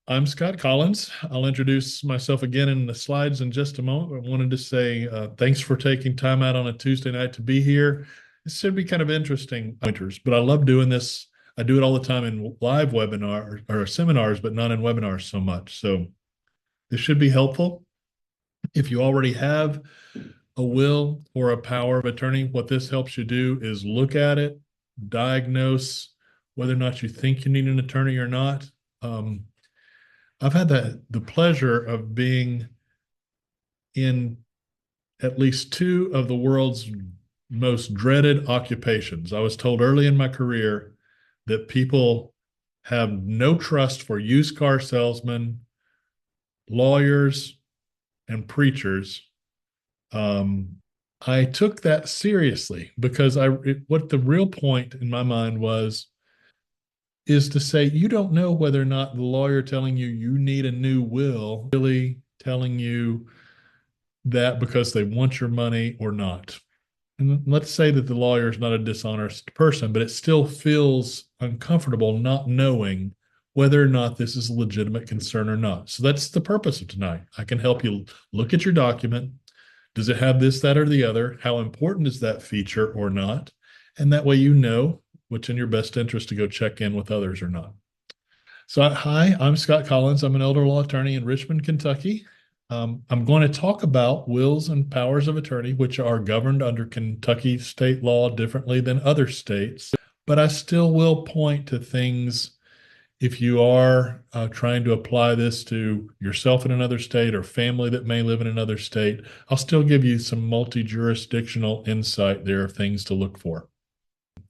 I'm Scott Collins. I'll introduce myself again in the slides in just a moment. I wanted to say thanks for taking time out on a Tuesday night to be here. This should be kind of interesting pointers, but I love doing this. I do it all the time in live webinar or seminars, but not in webinars so much. So this should be helpful. If you already have a will or a power of attorney, what this helps you do is look at it, diagnose whether or not you think you need an attorney or not. I've had the pleasure of being in at least two of the world's most dreaded occupations. I was told early in my career that people have no trust for used car salesmen, lawyers, and preachers. Um, I took that seriously because what the real point in my mind was is to say you don't know whether or not the lawyer telling you need a new will really telling you that because they want your money or not. And let's say that the lawyer is not a dishonest person, but it still feels uncomfortable not knowing whether or not this is a legitimate concern or not. So that's the purpose of tonight. I can help you look at your document. Does it have this, that, or the other? How important is that feature or not? And that way you know what's in your best interest to go check in with others or not. So, hi, I'm Scott Collins. I'm an elder law attorney in Richmond, Kentucky. I'm going to talk about wills and powers of attorney, which are governed under Kentucky state law differently than other states. But I still will point to things if you are trying to apply this to yourself in another state or family that may live in another state. I'll still give you some multi-jurisdictional insight there of things to look for.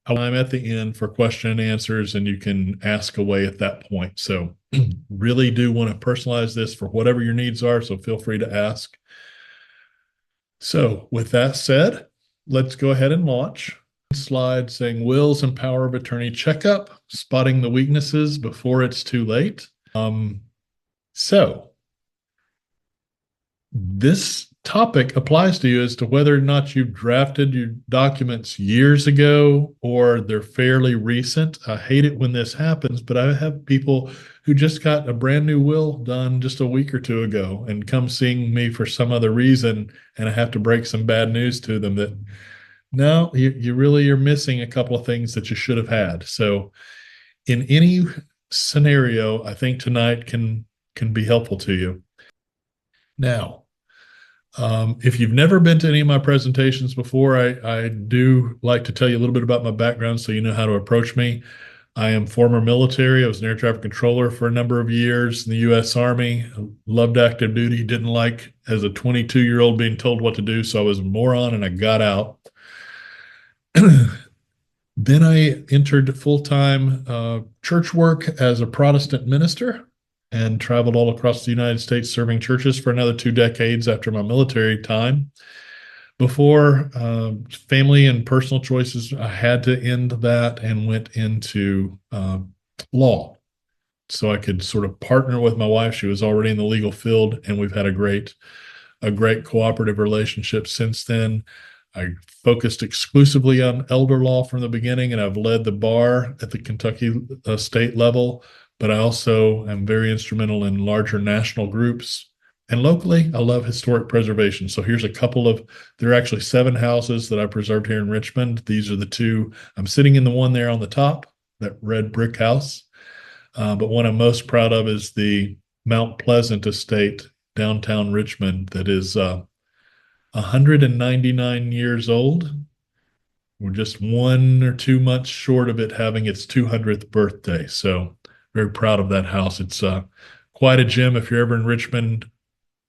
I'm at the end for question and answers, and you can ask away at that point. So really do want to personalize this for whatever your needs are, so feel free to ask. So with that said, let's go ahead and launch. Slide saying wills and power of attorney checkup, spotting the weaknesses before it's too late. So this topic applies to you as to whether or not you've drafted your documents years ago or they're fairly recent. I hate it when this happens, but I have people who just got a brand new will done just a week or two ago and come seeing me for some other reason, and I have to break some bad news to them that no, you really are missing a couple of things that you should have had. So in any scenario, I think tonight can be helpful to you. Now, if you've never been to any of my presentations before, I do like to tell you a little bit about my background so you know how to approach me. I am former military. I was an air traffic controller for a number of years in the U.S. Army. Loved active duty. Didn't like as a 22-year-old being told what to do, so I was a moron and I got out. Then I entered full-time church work as a Protestant minister and traveled all across the United States serving churches for another 2 decades after my military time. Before family and personal choices, I had to end that and went into law so I could sort of partner with my wife. She was already in the legal field, and we've had a great cooperative relationship since then. I focused exclusively on elder law from the beginning, and I've led the bar at the Kentucky state level, but I also am very instrumental in larger national groups. And locally, I love historic preservation. So here's there are actually 7 houses that I preserved here in Richmond. These are the two. I'm sitting in the one there on the top, that red brick house. But one I'm most proud of is the Mount Pleasant estate, downtown Richmond, that is 199 years old. We're just 1 or 2 months short of it having its 200th birthday. So very proud of that house. It's quite a gem. If you're ever in Richmond,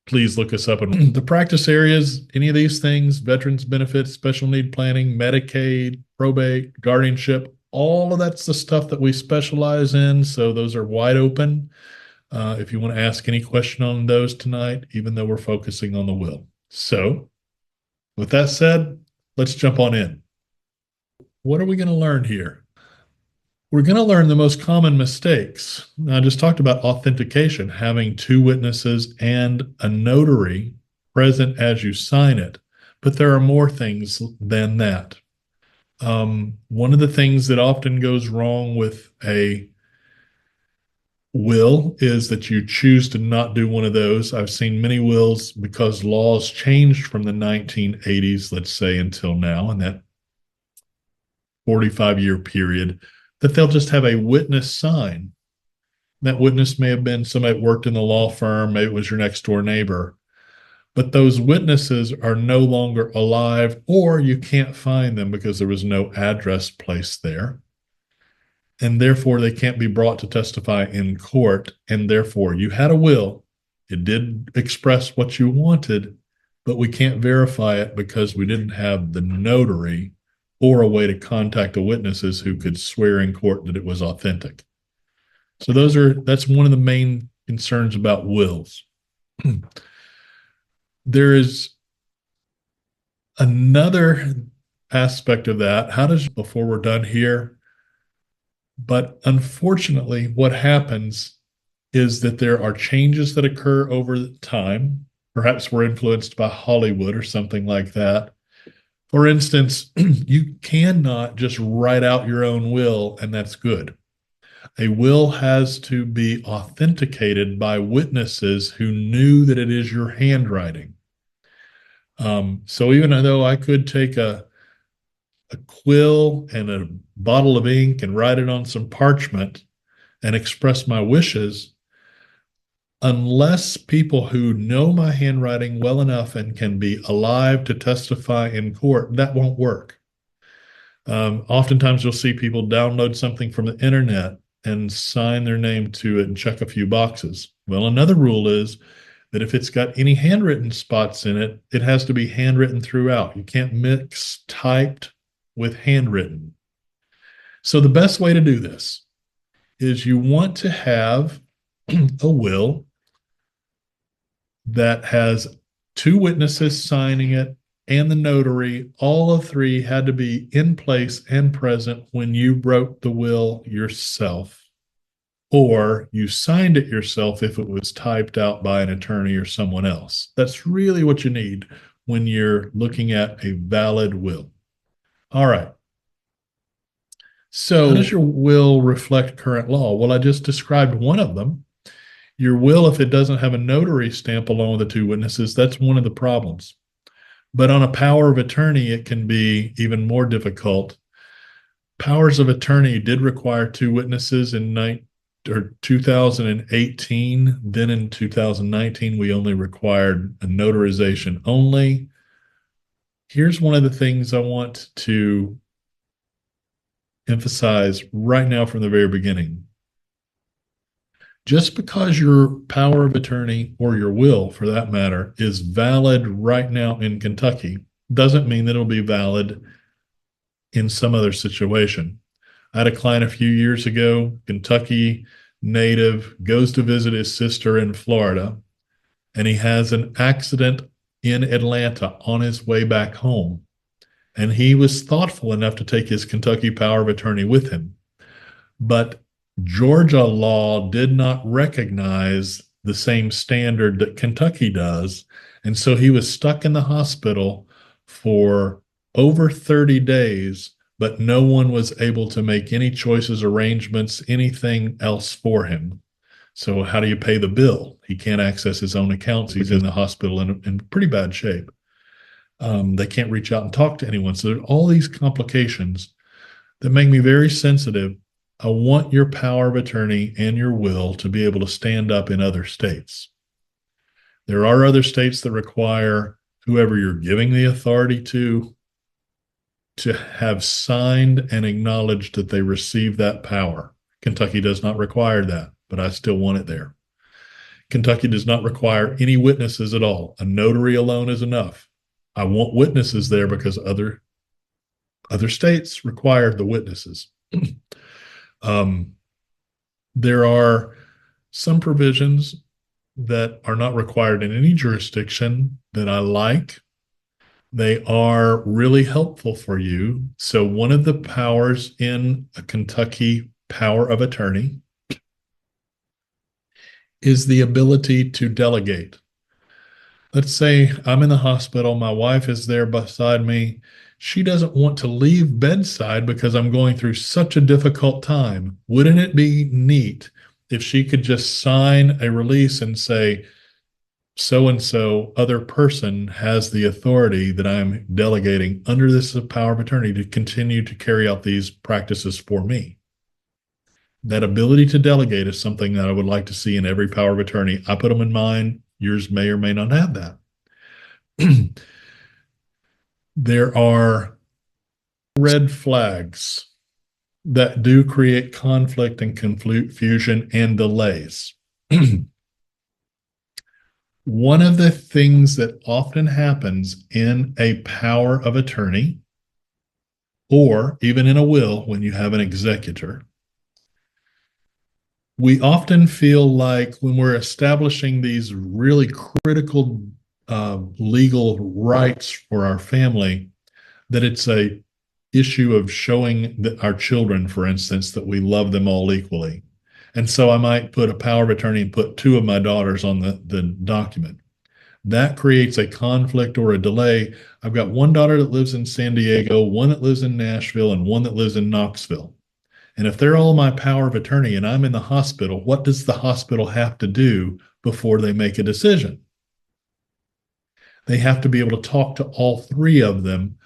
please look us up. And the practice areas, any of these things, veterans benefits, special need planning, Medicaid, probate, guardianship, all of that's the stuff that we specialize in. So those are wide open. If you want to ask any question on those tonight, even though we're focusing on the will. So with that said, let's jump on in. What are we going to learn here? We're going to learn the most common mistakes. I just talked about authentication, having 2 witnesses and a notary present as you sign it. But there are more things than that. One of the things that often goes wrong with a will is that you choose to not do one of those. I've seen many wills because laws changed from the 1980s, let's say, until now, in that 45-year period, that they'll just have a witness sign. That witness may have been somebody that worked in the law firm, maybe it was your next door neighbor, but those witnesses are no longer alive, or you can't find them because there was no address placed there. And therefore, they can't be brought to testify in court. And therefore, you had a will. It did express what you wanted, but we can't verify it because we didn't have the notary or a way to contact the witnesses who could swear in court that it was authentic. So that's one of the main concerns about wills. There is another aspect of that. How does, before we're done here, but unfortunately, what happens is that there are changes that occur over time. Perhaps we're influenced by Hollywood or something like that. For instance, you cannot just write out your own will, and that's good. A will has to be authenticated by witnesses who knew that it is your handwriting. So even though I could take a quill and a bottle of ink and write it on some parchment and express my wishes, unless people who know my handwriting well enough and can be alive to testify in court, that won't work. Oftentimes you'll see people download something from the internet and sign their name to it and check a few boxes. Well, another rule is that if it's got any handwritten spots in it, it has to be handwritten throughout. You can't mix typed with handwritten. So the best way to do this is you want to have a will that has two witnesses signing it and the notary. All of three had to be in place and present when you wrote the will yourself, or you signed it yourself if it was typed out by an attorney or someone else. That's really what you need when you're looking at a valid will. All right. So how does your will reflect current law? Well, I just described one of them. Your will, if it doesn't have a notary stamp along with the two witnesses, that's one of the problems. But on a power of attorney, it can be even more difficult. Powers of attorney did require two witnesses in 2018. Then in 2019, we only required a notarization only. Here's one of the things I want to emphasize right now from the very beginning. Just because your power of attorney, or your will for that matter, is valid right now in Kentucky, doesn't mean that it'll be valid in some other situation. I had a client a few years ago, Kentucky native, goes to visit his sister in Florida, and he has an accident in Atlanta on his way back home. And he was thoughtful enough to take his Kentucky power of attorney with him. But Georgia law did not recognize the same standard that Kentucky does. And so he was stuck in the hospital for over 30 days, but no one was able to make any choices, arrangements, anything else for him. So how do you pay the bill? He can't access his own accounts. He's in the hospital in pretty bad shape. They can't reach out and talk to anyone. So there are all these complications that make me very sensitive. I want your power of attorney and your will to be able to stand up in other states. There are other states that require whoever you're giving the authority to have signed and acknowledged that they received that power. Kentucky does not require that, but I still want it there. Kentucky does not require any witnesses at all. A notary alone is enough. I want witnesses there because other states require the witnesses. There are some provisions that are not required in any jurisdiction that I like. They are really helpful for you. So one of the powers in a Kentucky power of attorney is the ability to delegate. Let's say I'm in the hospital, my wife is there beside me. She doesn't want to leave bedside because I'm going through such a difficult time. Wouldn't it be neat if she could just sign a release and say, so and so other person has the authority that I'm delegating under this power of attorney to continue to carry out these practices for me. That ability to delegate is something that I would like to see in every power of attorney. I put them in mine. Yours may or may not have that. There are red flags that do create conflict and confusion and delays. One of the things that often happens in a power of attorney, or even in a will when you have an executor, we often feel like when we're establishing these really critical legal rights for our family, that it's a issue of showing that our children, for instance, that we love them all equally. And so I might put a power of attorney and put two of my daughters on the document. That creates a conflict or a delay. I've got one daughter that lives in San Diego, one that lives in Nashville, and one that lives in Knoxville. And if they're all my power of attorney and I'm in the hospital, what does the hospital have to do before they make a decision? They have to be able to talk to all three of them,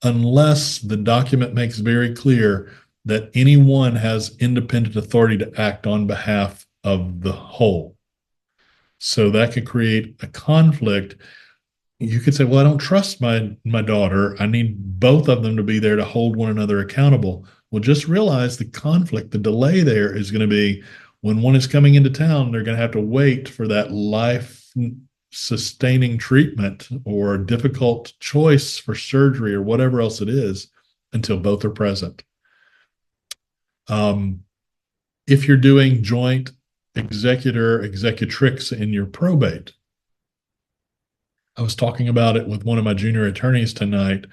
unless the document makes very clear that anyone has independent authority to act on behalf of the whole. So that could create a conflict. You could say, well, I don't trust my daughter. I need both of them to be there to hold one another accountable. Well, just realize the conflict, the delay there is going to be when one is coming into town, they're going to have to wait for that life sustaining treatment or difficult choice for surgery or whatever else it is until both are present. If you're doing joint executrix in your probate, I was talking about it with one of my junior attorneys tonight.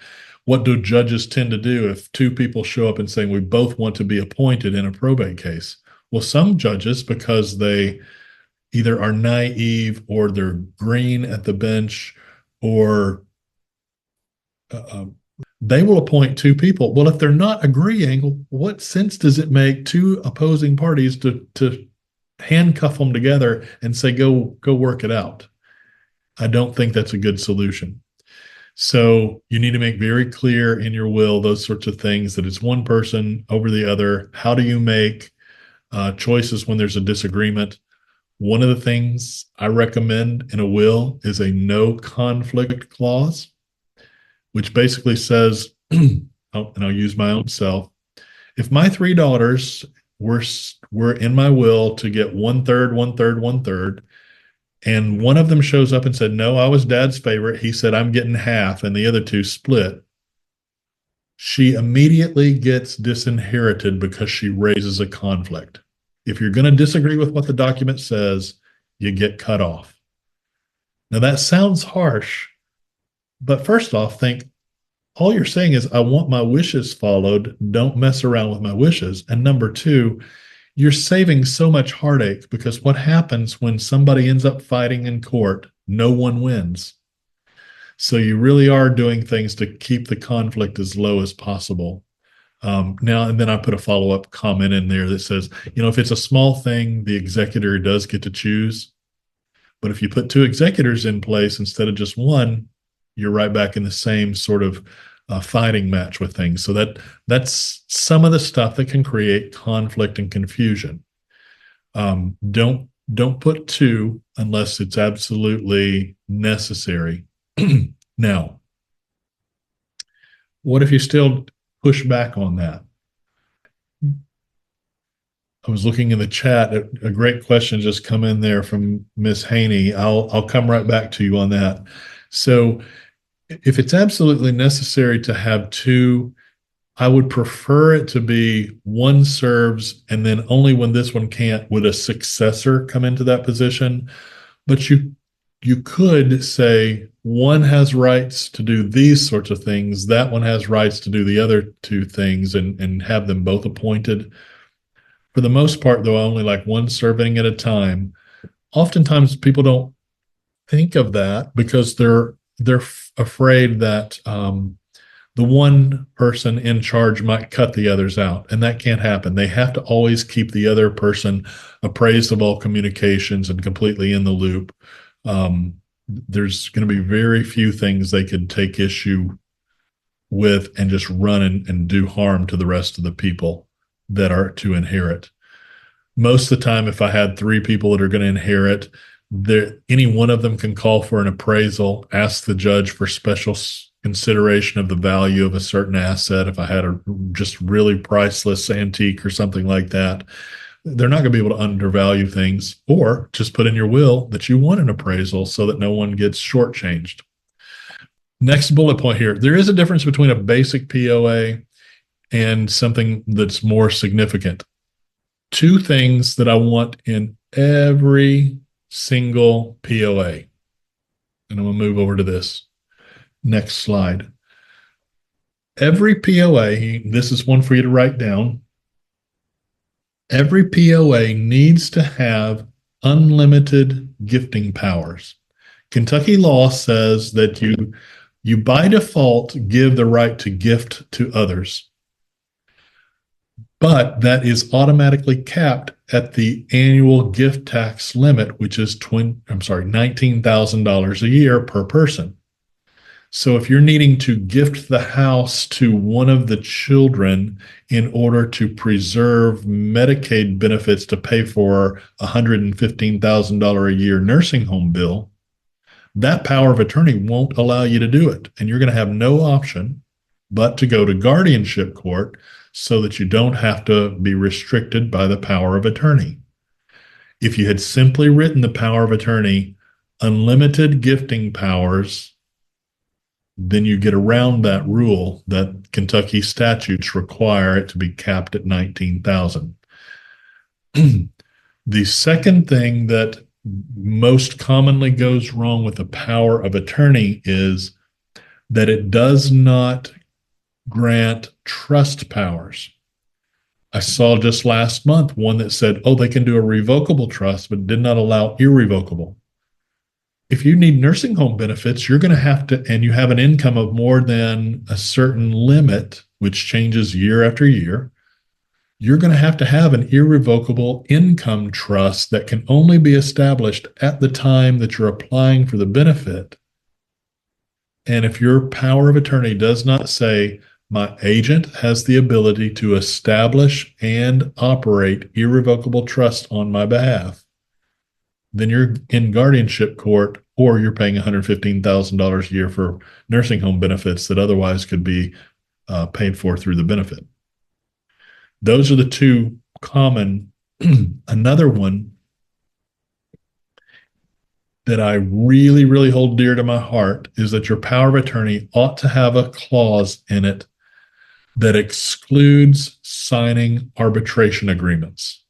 What do judges tend to do if two people show up and saying we both want to be appointed in a probate case? Well, some judges, because they either are naive or they're green at the bench, or they will appoint two people. Well, if they're not agreeing, what sense does it make two opposing parties to handcuff them together and say, go work it out? I don't think that's a good solution. So you need to make very clear in your will those sorts of things, that it's one person over the other. How do you make choices when there's a disagreement? One of the things I recommend in a will is a no conflict clause, which basically says, and I'll use my own self, if my three daughters were in my will to get 1/3, 1/3, 1/3, and one of them shows up and said, no, I was dad's favorite. He said, I'm getting half, and the other two split. She immediately gets disinherited because she raises a conflict. If you're going to disagree with what the document says, you get cut off. Now that sounds harsh, but first off, think all you're saying is, I want my wishes followed. Don't mess around with my wishes. And number two, you're saving so much heartache, because what happens when somebody ends up fighting in court? No one wins. So you really are doing things to keep the conflict as low as possible. Now, and then I put a follow-up comment in there that says, if it's a small thing, the executor does get to choose. But if you put two executors in place instead of just one, you're right back in the same sort of fighting match with things. So that's some of the stuff that can create conflict and confusion. Don't put two unless it's absolutely necessary. Now, what if you still push back on that? I was looking in the chat. A great question just come in there from Miss Haney. I'll come right back to you on that. So if it's absolutely necessary to have two, I would prefer it to be one serves, and then only when this one can't would a successor come into that position. But you could say one has rights to do these sorts of things, that one has rights to do the other two things, and have them both appointed. For the most part, though, I only like one serving at a time. Oftentimes people don't think of that because they're afraid that the one person in charge might cut the others out, and that can't happen. They have to always keep the other person appraised of all communications and completely in the loop. There's going to be very few things they could take issue with and just run and do harm to the rest of the people that are to inherit. Most of the time, if I had three people that are going to inherit, any one of them can call for an appraisal, ask the judge for special consideration of the value of a certain asset. If I had a just really priceless antique or something like that, they're not going to be able to undervalue things, or just put in your will that you want an appraisal so that no one gets shortchanged. Next bullet point here. There is a difference between a basic POA and something that's more significant. Two things that I want in every single POA. And I'm going to move over to this. Next slide. Every POA, this is one for you to write down. Every POA needs to have unlimited gifting powers. Kentucky law says that you by default give the right to gift to others, but that is automatically capped at the annual gift tax limit, which is $19,000 a year per person. So if you're needing to gift the house to one of the children in order to preserve Medicaid benefits to pay for a $115,000 a year nursing home bill, that power of attorney won't allow you to do it. And you're going to have no option but to go to guardianship court so that you don't have to be restricted by the power of attorney. If you had simply written the power of attorney, unlimited gifting powers, then you get around that rule that Kentucky statutes require it to be capped at 19,000. The second thing that most commonly goes wrong with the power of attorney is that it does not grant trust powers. I saw just last month one that said, oh, they can do a revocable trust, but did not allow irrevocable. If you need nursing home benefits, you're going to have to, and you have an income of more than a certain limit, which changes year after year, you're going to have an irrevocable income trust that can only be established at the time that you're applying for the benefit. And if your power of attorney does not say, my agent has the ability to establish and operate irrevocable trust on my behalf, then you're in guardianship court, or you're paying $115,000 a year for nursing home benefits that otherwise could be paid for through the benefit. Those are the two common. Another one that I really, really hold dear to my heart is that your power of attorney ought to have a clause in it that excludes signing arbitration agreements.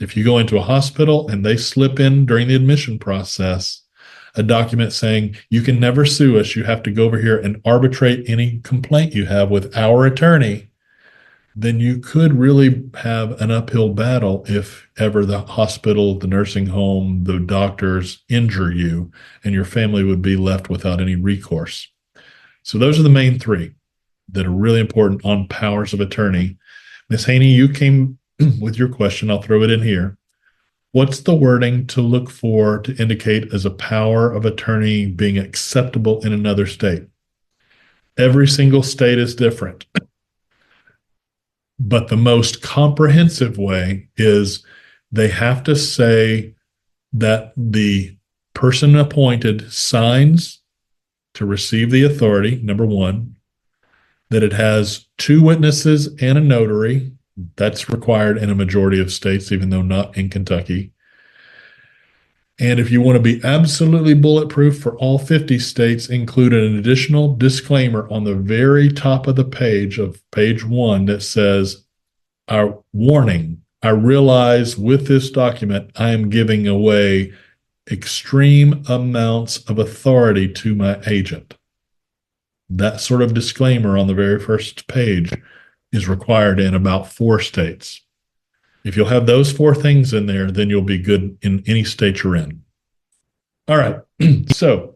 If you go into a hospital and they slip in during the admission process a document saying you can never sue us, you have to go over here and arbitrate any complaint you have with our attorney, then you could really have an uphill battle if ever the hospital, the nursing home, the doctors injure you, and your family would be left without any recourse. So those are the main three that are really important on powers of attorney. Ms. Haney, you came with your question. I'll throw it in here. What's the wording to look for to indicate as a power of attorney being acceptable in another state? Every single state is different. But the most comprehensive way is they have to say that the person appointed signs to receive the authority, number one, that it has two witnesses and a notary. That's required in a majority of states, even though not in Kentucky. And if you want to be absolutely bulletproof for all 50 states, include an additional disclaimer on the very top of the page of page 1 that says, our warning, I realize with this document, I am giving away extreme amounts of authority to my agent. That sort of disclaimer on the very first page is required in about 4 states. If you'll have those 4 things in there, then you'll be good in any state you're in. All right, so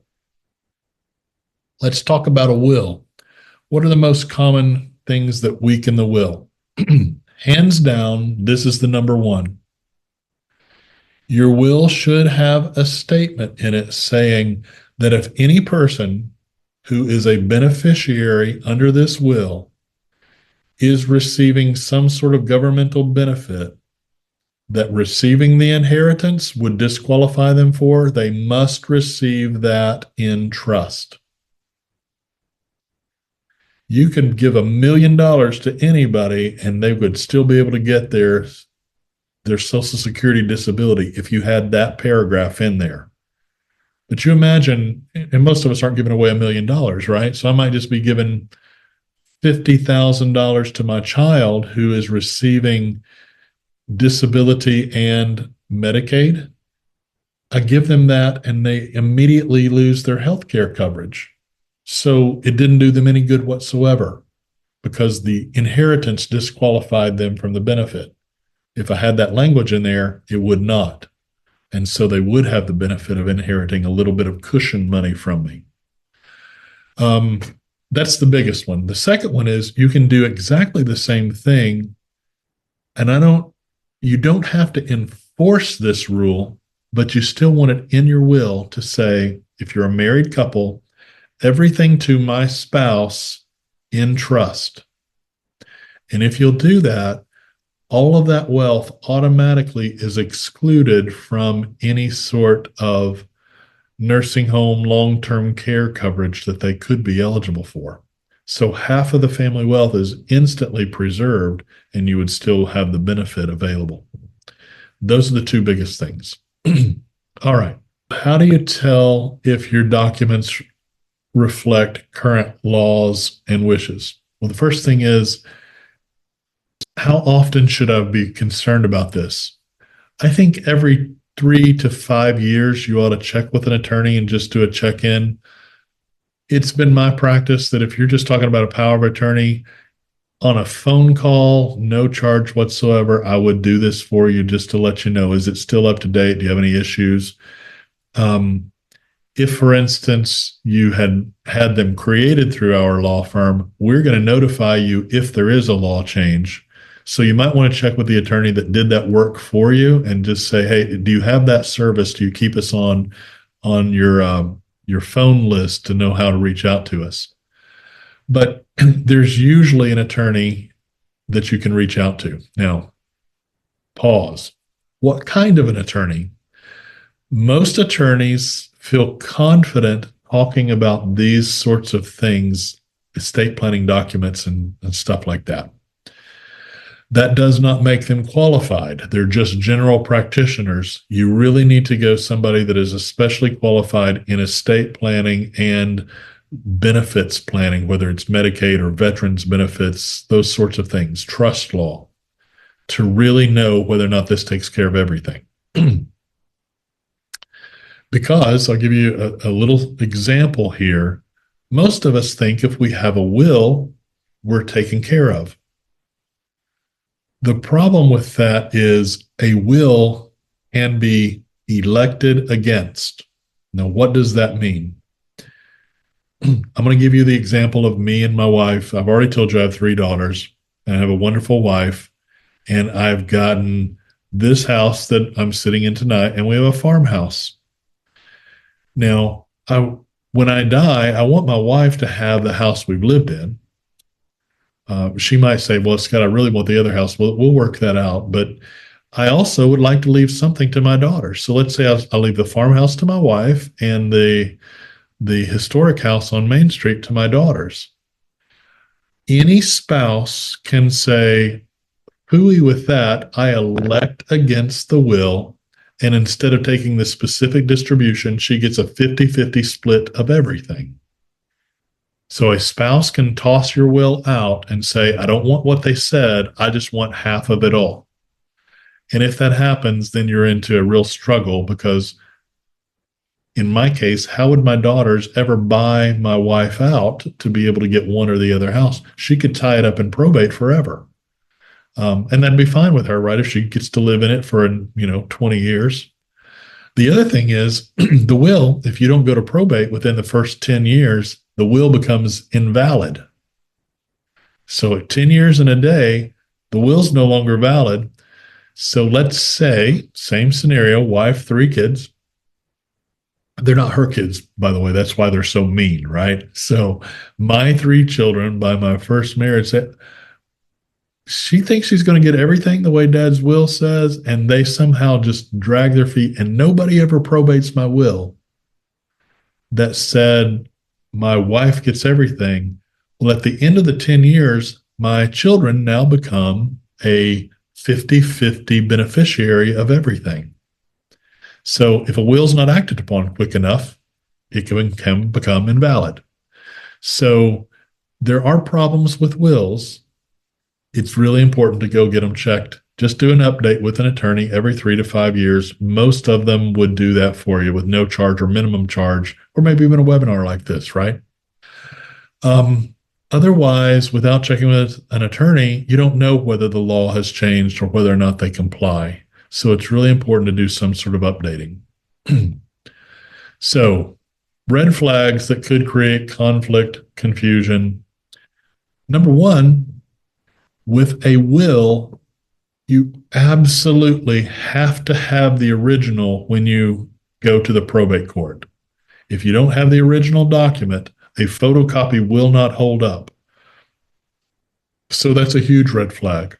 let's talk about a will. What are the most common things that weaken the will? Hands down, this is the number one. Your will should have a statement in it saying that if any person who is a beneficiary under this will is receiving some sort of governmental benefit that receiving the inheritance would disqualify them for, they must receive that in trust. You could give $1 million to anybody and they would still be able to get their Social Security disability if you had that paragraph in there. But you imagine, and most of us aren't giving away $1 million, right? So I might just be giving $50,000 to my child who is receiving disability and Medicaid. I give them that and they immediately lose their health care coverage. So it didn't do them any good whatsoever because the inheritance disqualified them from the benefit. If I had that language in there, it would not. And so they would have the benefit of inheriting a little bit of cushion money from me. That's the biggest one. The second one is you can do exactly the same thing. And you don't have to enforce this rule, but you still want it in your will to say, if you're a married couple, everything to my spouse in trust. And if you'll do that, all of that wealth automatically is excluded from any sort of nursing home, long-term care coverage that they could be eligible for. So half of the family wealth is instantly preserved and you would still have the benefit available. Those are the two biggest things. All right. How do you tell if your documents reflect current laws and wishes? Well, the first thing is, how often should I be concerned about this? I think every 3 to 5 years, you ought to check with an attorney and just do a check-in. It's been my practice that if you're just talking about a power of attorney on a phone call, no charge whatsoever, I would do this for you just to let you know, is it still up to date? Do you have any issues? If, for instance, you had them created through our law firm, we're going to notify you if there is a law change. So you might want to check with the attorney that did that work for you and just say, hey, do you have that service? Do you keep us on your phone list to know how to reach out to us? But there's usually an attorney that you can reach out to. Now, pause. What kind of an attorney? Most attorneys feel confident talking about these sorts of things, estate planning documents and stuff like that. That does not make them qualified. They're just general practitioners. You really need to go somebody that is especially qualified in estate planning and benefits planning, whether it's Medicaid or veterans benefits, those sorts of things, trust law, to really know whether or not this takes care of everything. Because I'll give you a little example here. Most of us think if we have a will, we're taken care of. The problem with that is a will can be elected against. Now, what does that mean? I'm going to give you the example of me and my wife. I've already told you I have 3 daughters, and I have a wonderful wife, and I've gotten this house that I'm sitting in tonight, and we have a farmhouse. Now, when I die, I want my wife to have the house we've lived in. She might say, well, Scott, I really want the other house. We'll work that out. But I also would like to leave something to my daughter. So let's say I'll leave the farmhouse to my wife and the historic house on Main Street to my daughters. Any spouse can say, hooey with that, I elect against the will. And instead of taking the specific distribution, she gets a 50-50 split of everything. So a spouse can toss your will out and say, I don't want what they said. I just want half of it all. And if that happens, then you're into a real struggle because in my case, how would my daughters ever buy my wife out to be able to get one or the other house? She could tie it up in probate forever. And that'd be fine with her, right? If she gets to live in it for, 20 years. The other thing is the will, if you don't go to probate within the first 10 years, the will becomes invalid. So at 10 years and a day, the will's no longer valid. So let's say, same scenario, wife, 3 kids. They're not her kids, by the way. That's why they're so mean, right? So my 3 children by my first marriage, she thinks she's going to get everything the way dad's will says, and they somehow just drag their feet, and nobody ever probates my will that said my wife gets everything. Well, at the end of the 10 years, my children now become a 50-50 beneficiary of everything. So if a will's not acted upon quick enough, it can become invalid. So there are problems with wills. It's really important to go get them checked. Just do an update with an attorney every 3 to 5 years. Most of them would do that for you with no charge or minimum charge, or maybe even a webinar like this, right? Otherwise, without checking with an attorney, you don't know whether the law has changed or whether or not they comply. So it's really important to do some sort of updating. So, red flags that could create conflict, confusion. Number one, with a will, you absolutely have to have the original when you go to the probate court. If you don't have the original document, a photocopy will not hold up. So that's a huge red flag.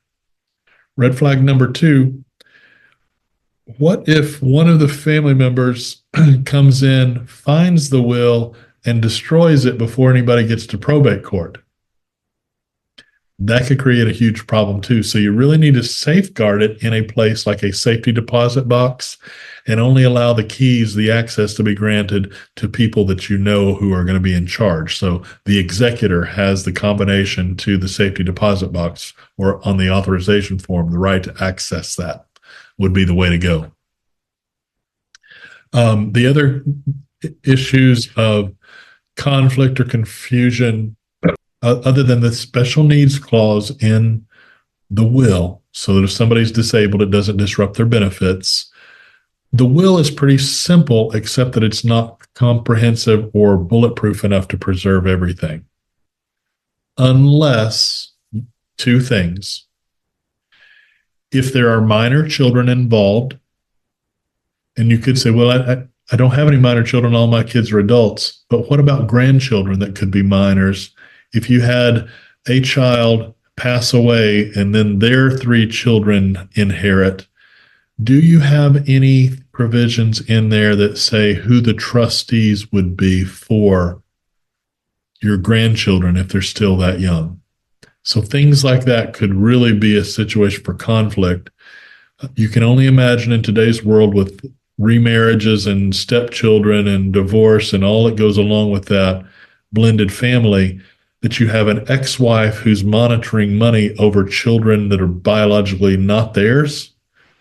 Red flag number two, what if one of the family members comes in, finds the will, and destroys it before anybody gets to probate court? That could create a huge problem too. So you really need to safeguard it in a place like a safety deposit box and only allow the keys, the access to be granted to people that you know who are going to be in charge. So the executor has the combination to the safety deposit box or on the authorization form, the right to access that would be the way to go. The other issues of conflict or confusion, other than the special needs clause in the will, so that if somebody's disabled, it doesn't disrupt their benefits. The will is pretty simple, except that it's not comprehensive or bulletproof enough to preserve everything. Unless, 2 things. If there are minor children involved, and you could say, well, I don't have any minor children, all my kids are adults, but what about grandchildren that could be minors? If you had a child pass away and then their 3 children inherit, do you have any provisions in there that say who the trustees would be for your grandchildren if they're still that young? So things like that could really be a situation for conflict. You can only imagine in today's world with remarriages and stepchildren and divorce and all that goes along with that blended family, that you have an ex-wife who's monitoring money over children that are biologically not theirs,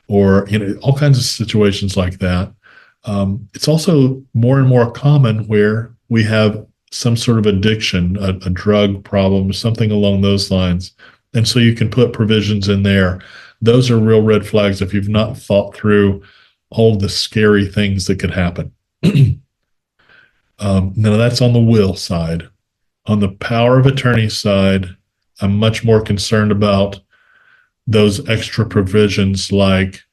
or all kinds of situations like that. It's also more and more common where we have some sort of addiction, a drug problem, something along those lines. And so you can put provisions in there. Those are real red flags if you've not thought through all the scary things that could happen. Now that's on the will side. On the power of attorney side, I'm much more concerned about those extra provisions like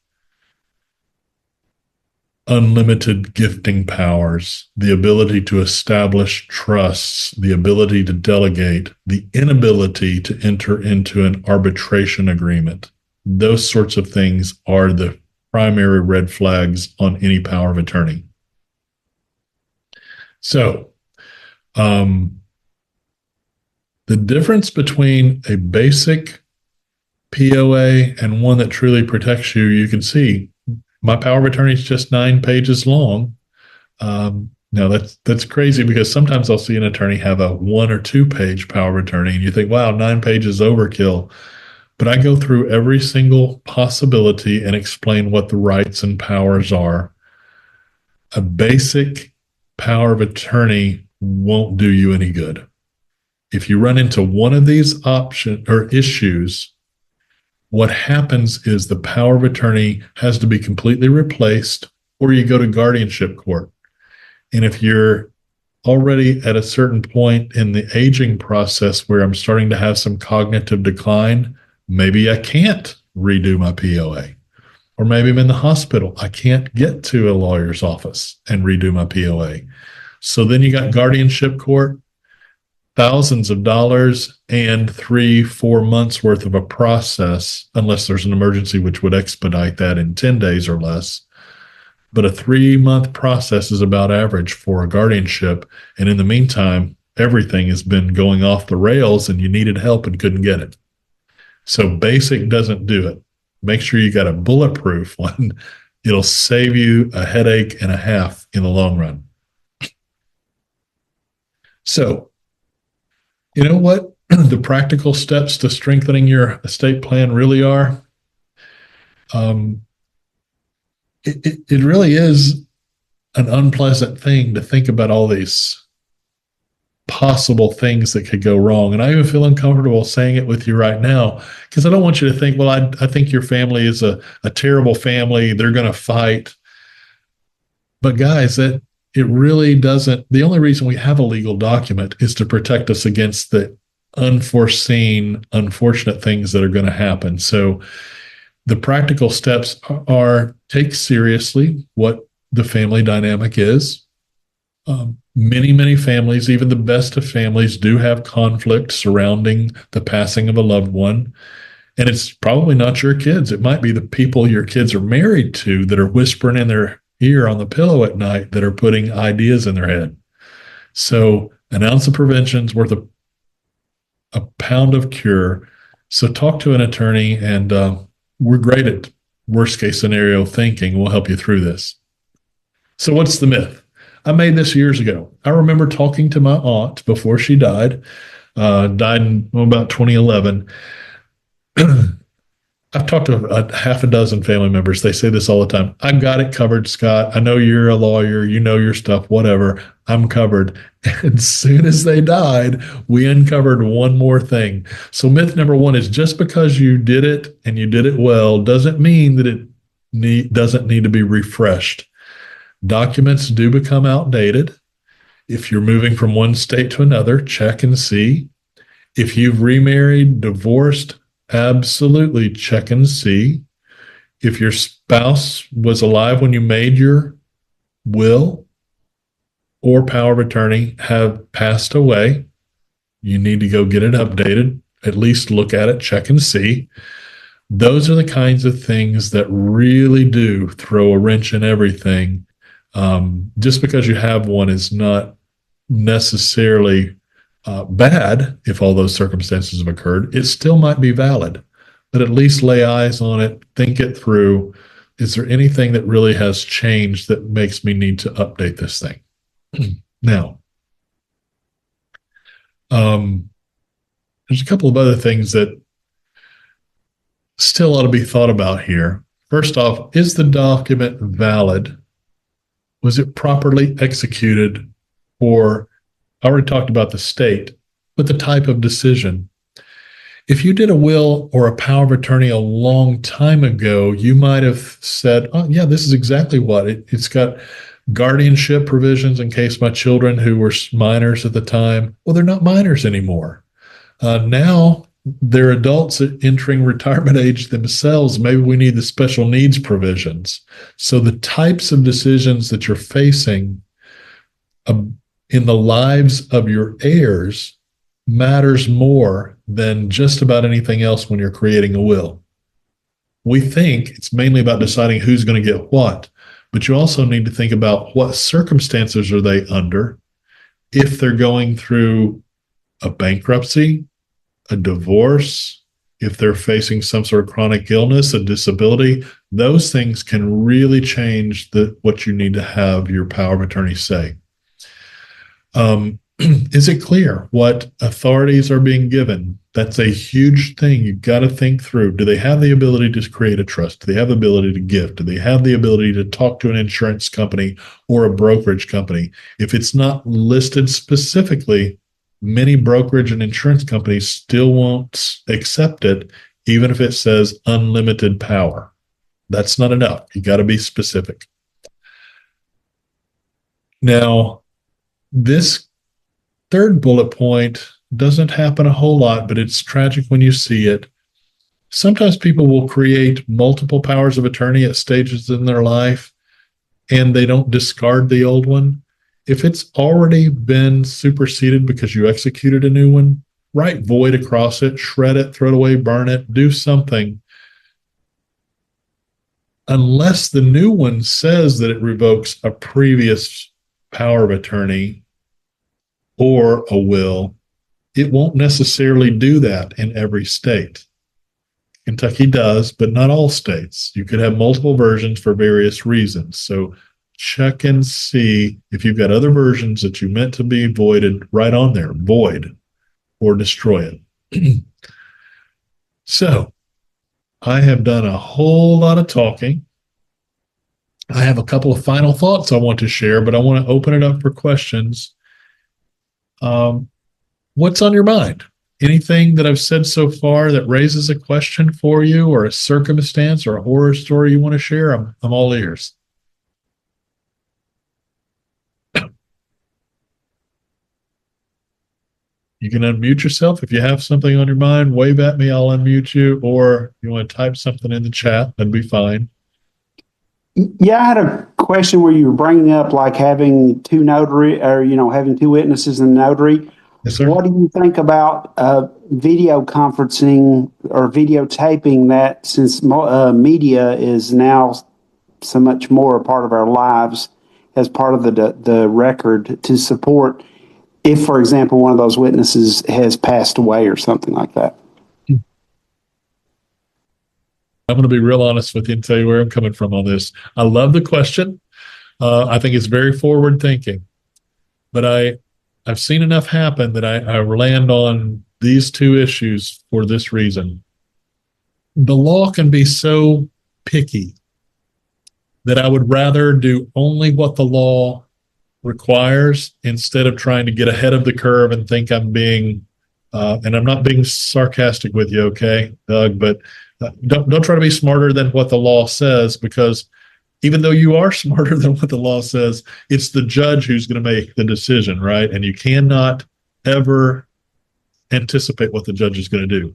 unlimited gifting powers, the ability to establish trusts, the ability to delegate, the inability to enter into an arbitration agreement. Those sorts of things are the primary red flags on any power of attorney. So, the difference between a basic POA and one that truly protects you, you can see my power of attorney is just 9 pages long. Now that's crazy because sometimes I'll see an attorney have a 1 or 2 page power of attorney and you think, wow, 9 pages overkill. But I go through every single possibility and explain what the rights and powers are. A basic power of attorney won't do you any good. If you run into one of these options or issues, what happens is the power of attorney has to be completely replaced, or you go to guardianship court. And if you're already at a certain point in the aging process where I'm starting to have some cognitive decline, maybe I can't redo my POA. Or maybe I'm in the hospital. I can't get to a lawyer's office and redo my POA. So then you got guardianship court, thousands of dollars, and 3-4 months worth of a process, unless there's an emergency, which would expedite that in 10 days or less. But a 3-month process is about average for a guardianship. And in the meantime, everything has been going off the rails and you needed help and couldn't get it. So basic doesn't do it. Make sure you got a bulletproof one. It'll save you a headache and a half in the long run. So, you know what the practical steps to strengthening your estate plan really are? It really is an unpleasant thing to think about all these possible things that could go wrong. And I even feel uncomfortable saying it with you right now because I don't want you to think, well, I think your family is a terrible family. They're going to fight. But guys, that it really doesn't. The only reason we have a legal document is to protect us against the unforeseen, unfortunate things that are going to happen. So the practical steps are take seriously what the family dynamic is. Many families, even the best of families, do have conflict surrounding the passing of a loved one. And it's probably not your kids. It might be the people your kids are married to that are whispering in their ear on the pillow at night that are putting ideas in their head. So an ounce of prevention is worth a pound of cure. So talk to an attorney, and we're great at worst case scenario thinking. We'll help you through this. So what's the myth? I made this years ago. I remember talking to my aunt before she died in about 2011. I've talked to a half a dozen family members. They say this all the time. I've got it covered, Scott. I know you're a lawyer. You know your stuff, whatever. I'm covered. And as soon as they died, we uncovered one more thing. So myth number one is just because you did it and you did it well doesn't mean that it doesn't need to be refreshed. Documents do become outdated. If you're moving from one state to another, check and see. If you've remarried, divorced, absolutely check and see. If your spouse was alive when you made your will or power of attorney have passed away, you need to go get it updated. At least look at it, check and see. Those are the kinds of things that really do throw a wrench in everything. Just because you have one is not necessarily bad if all those circumstances have occurred. It still might be valid, but at least lay eyes on it, think it through. Is there anything that really has changed that makes me need to update this thing? Now, there's a couple of other things that still ought to be thought about here. First off, is the document valid? Was it properly executed? Or I already talked about the state, but the type of decision. If you did a will or a power of attorney a long time ago, you might have said, oh, yeah, this is exactly what. It's got guardianship provisions in case my children who were minors at the time, well, they're not minors anymore. Now they're adults entering retirement age themselves. Maybe we need the special needs provisions. So the types of decisions that you're facing in the lives of your heirs matters more than just about anything else when you're creating a will. We think it's mainly about deciding who's going to get what, but you also need to think about what circumstances are they under. If they're going through a bankruptcy, a divorce, if they're facing some sort of chronic illness, a disability, those things can really change what you need to have your power of attorney say. Is it clear what authorities are being given? That's a huge thing. You've got to think through. Do they have the ability to create a trust? Do they have the ability to gift? Do they have the ability to talk to an insurance company or a brokerage company? If it's not listed specifically, many brokerage and insurance companies still won't accept it, even if it says unlimited power. That's not enough. You got to be specific. Now, This third bullet point doesn't happen a whole lot, but it's tragic when you see it. Sometimes people will create multiple powers of attorney at stages in their life, and they don't discard the old one. If it's already been superseded because you executed a new one, write void across it, shred it, throw it away, burn it, do something. Unless the new one says that it revokes a previous power of attorney or a will, it won't necessarily do that in every state. Kentucky does, but not all states. You could have multiple versions for various reasons. So check and see if you've got other versions that you meant to be voided right on there, void or destroy it. So I have done a whole lot of talking. I have a couple of final thoughts I want to share, but I want to open it up for questions. What's on your mind? Anything that I've said so far that raises a question for you, or a circumstance or a horror story you want to share? I'm all ears. You can unmute yourself. If you have something on your mind, wave at me, I'll unmute you, or you want to type something in the chat, that'd be fine. Yeah, I had a question where you were bringing up like having two notary, or having two witnesses in notary. Yes, sir. What do you think about video conferencing or videotaping that, since media is now so much more a part of our lives as part of the record to support if, for example, one of those witnesses has passed away or something like that? I'm going to be real honest with you and tell you where I'm coming from on this. I love the question. I think it's very forward thinking, but I've seen enough happen that I land on these two issues for this reason. The law can be so picky that I would rather do only what the law requires instead of trying to get ahead of the curve and think I'm being, and I'm not being sarcastic with you, okay, Doug, but don't try to be smarter than what the law says, because even though you are smarter than what the law says, it's the judge who's going to make the decision, right? And you cannot ever anticipate what the judge is going to do.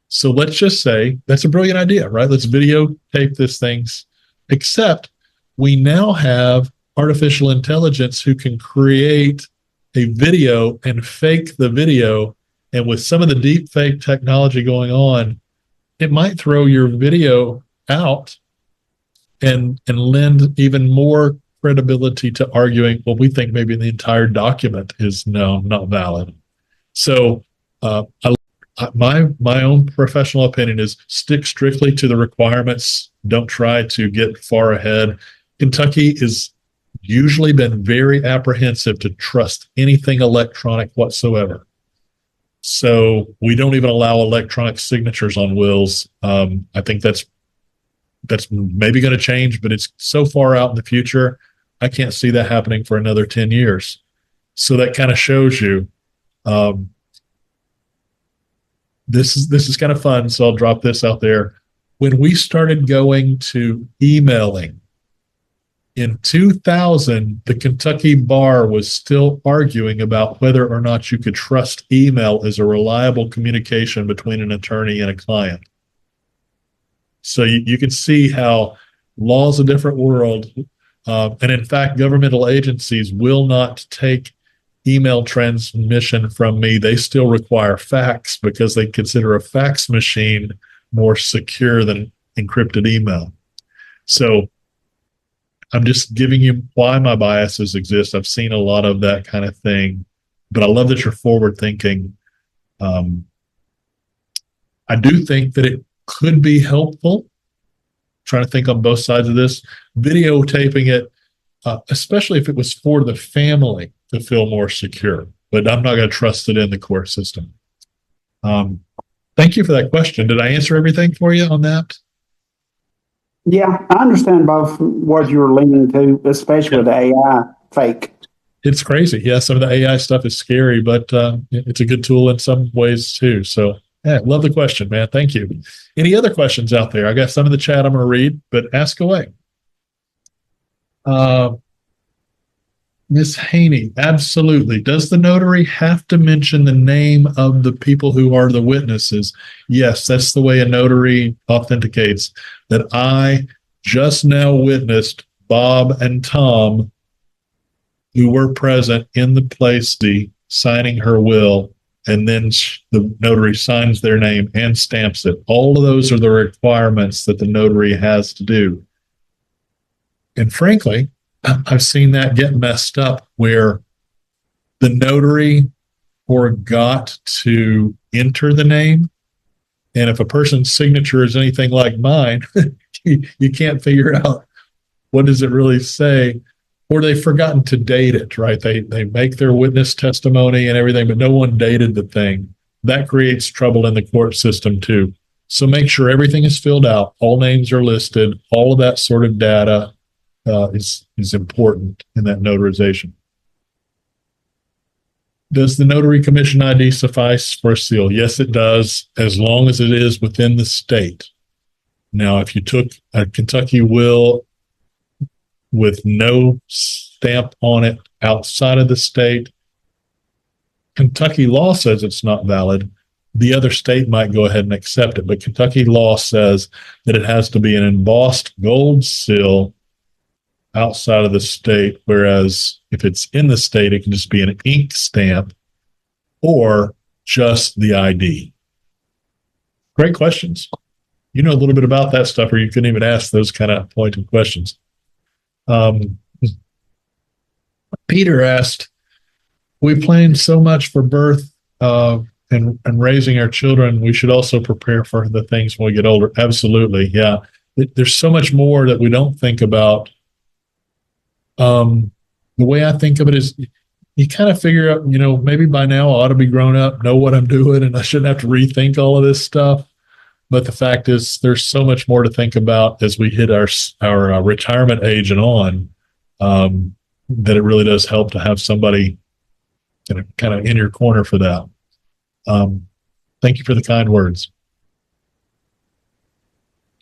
So let's just say that's a brilliant idea, right? Let's videotape these things, except we now have artificial intelligence who can create a video and fake the video. And with some of the deep fake technology going on, it might throw your video out and lend even more credibility to arguing, well, we think maybe the entire document is not valid. So my own professional opinion is stick strictly to the requirements. Don't try to get far ahead. Kentucky has usually been very apprehensive to trust anything electronic whatsoever. So we don't even allow electronic signatures on wills. I think that's maybe going to change, but it's so far out in the future, I can't see that happening for another 10 years. So that kind of shows you this is kind of fun. So I'll drop this out there. When we started going to emailing in 2000, the Kentucky bar was still arguing about whether or not you could trust email as a reliable communication between an attorney and a client. So you can see how law's a different world. And in fact, governmental agencies will not take email transmission from me. They still require fax because they consider a fax machine more secure than encrypted email. So I'm just giving you why my biases exist. I've seen a lot of that kind of thing, but I love that you're forward thinking. I do think that it could be helpful. Trying to think on both sides of this, videotaping it, especially if it was for the family to feel more secure, but I'm not going to trust it in the court system. Thank you for that question. Did I answer everything for you on that? Yeah, I understand both what you're leaning to, especially with the AI fake. It's crazy. Yeah, some of the AI stuff is scary, but it's a good tool in some ways too. So yeah, love the question, man. Thank you. Any other questions out there? I got some in the chat I'm going to read, but ask away. Miss Haney, absolutely. Does the notary have to mention the name of the people who are the witnesses? Yes, that's the way a notary authenticates. That I just now witnessed Bob and Tom, who were present in the place, signing her will, and then the notary signs their name and stamps it. All of those are the requirements that the notary has to do. And frankly, I've seen that get messed up where the notary forgot to enter the name. And if a person's signature is anything like mine, you can't figure out what does it really say, or they've forgotten to date it, right? They make their witness testimony and everything, but no one dated the thing. That creates trouble in the court system too. So make sure everything is filled out, all names are listed, all of that sort of data is important in that notarization. Does the notary commission ID suffice for a seal? Yes, it does, as long as it is within the state. Now, if you took a Kentucky will with no stamp on it outside of the state, Kentucky law says it's not valid. The other state might go ahead and accept it, but Kentucky law says that it has to be an embossed gold seal outside of the state, whereas if it's in the state, it can just be an ink stamp or just the ID. Great questions. You know a little bit about that stuff, or you couldn't even ask those kind of pointed questions. Peter asked, we plan so much for birth and raising our children. We should also prepare for the things when we get older. Absolutely. Yeah. There's so much more that we don't think about. The way I think of it is you kind of figure out, maybe by now I ought to be grown up, know what I'm doing, and I shouldn't have to rethink all of this stuff. But the fact is, there's so much more to think about as we hit our retirement age and on, that it really does help to have somebody kind of in your corner for that. Thank you for the kind words.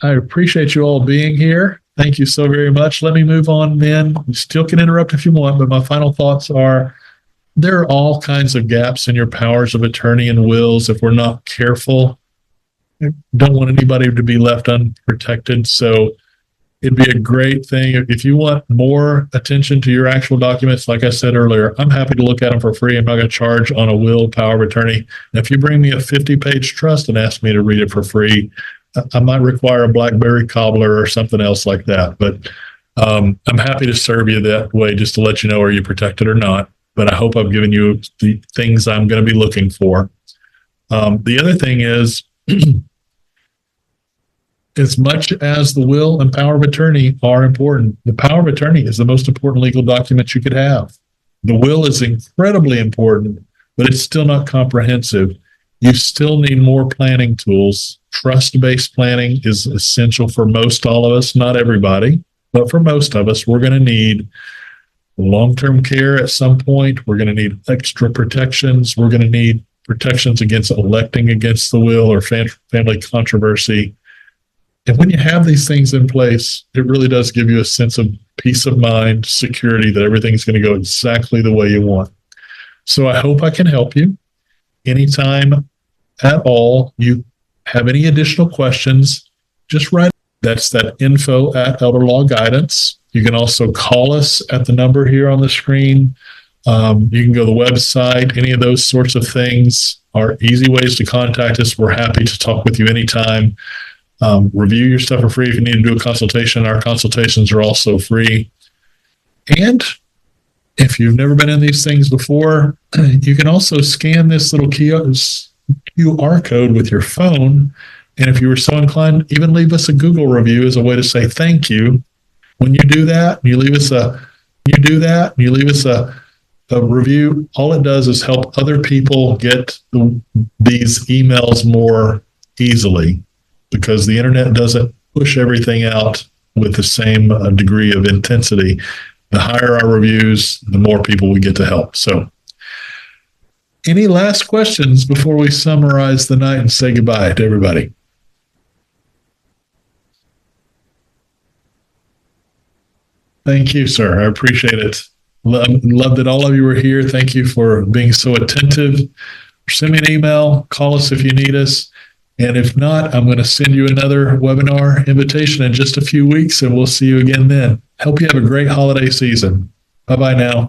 I appreciate you all being here. Thank you so very much. Let me move on then. You still can interrupt if you want, but my final thoughts are there are all kinds of gaps in your powers of attorney and wills if we're not careful. I don't want anybody to be left unprotected. So it'd be a great thing if you want more attention to your actual documents. Like I said earlier, I'm happy to look at them for free. I'm not going to charge on a will, power of attorney. And if you bring me a 50-page trust and ask me to read it for free, I might require a BlackBerry cobbler or something else like that. But I'm happy to serve you that way just to let you know, are you protected or not. But I hope I've given you the things I'm going to be looking for. The other thing is, as much as the will and power of attorney are important, the power of attorney is the most important legal document you could have. The will is incredibly important, but it's still not comprehensive. You still need more planning tools. Trust-based planning is essential for most all of us, not everybody, but for most of us. We're going to need long-term care at some point. We're going to need extra protections. We're going to need protections against electing against the will or family controversy. And when you have these things in place, it really does give you a sense of peace of mind, security that everything's going to go exactly the way you want. So I hope I can help you. Anytime at all you have any additional questions, just write. That's that info@Elder Law Guidance. You can also call us at the number here on the screen. You can go to the website. Any of those sorts of things are easy ways to contact us. We're happy to talk with you anytime. Review your stuff for free if you need to do a consultation. Our consultations are also free. And if you've never been in these things before, you can also scan this little QR code with your phone. And if you were so inclined, even leave us a Google review as a way to say thank you. When you do that, you leave us a review. All it does is help other people get these emails more easily, because the internet doesn't push everything out with the same degree of intensity. The higher our reviews, the more people we get to help. So any last questions before we summarize the night and say goodbye to everybody? Thank you, sir. I appreciate it. Love that all of you were here. Thank you for being so attentive. Send me an email, call us if you need us. And if not, I'm going to send you another webinar invitation in just a few weeks, and we'll see you again then. Hope you have a great holiday season. Bye-bye now.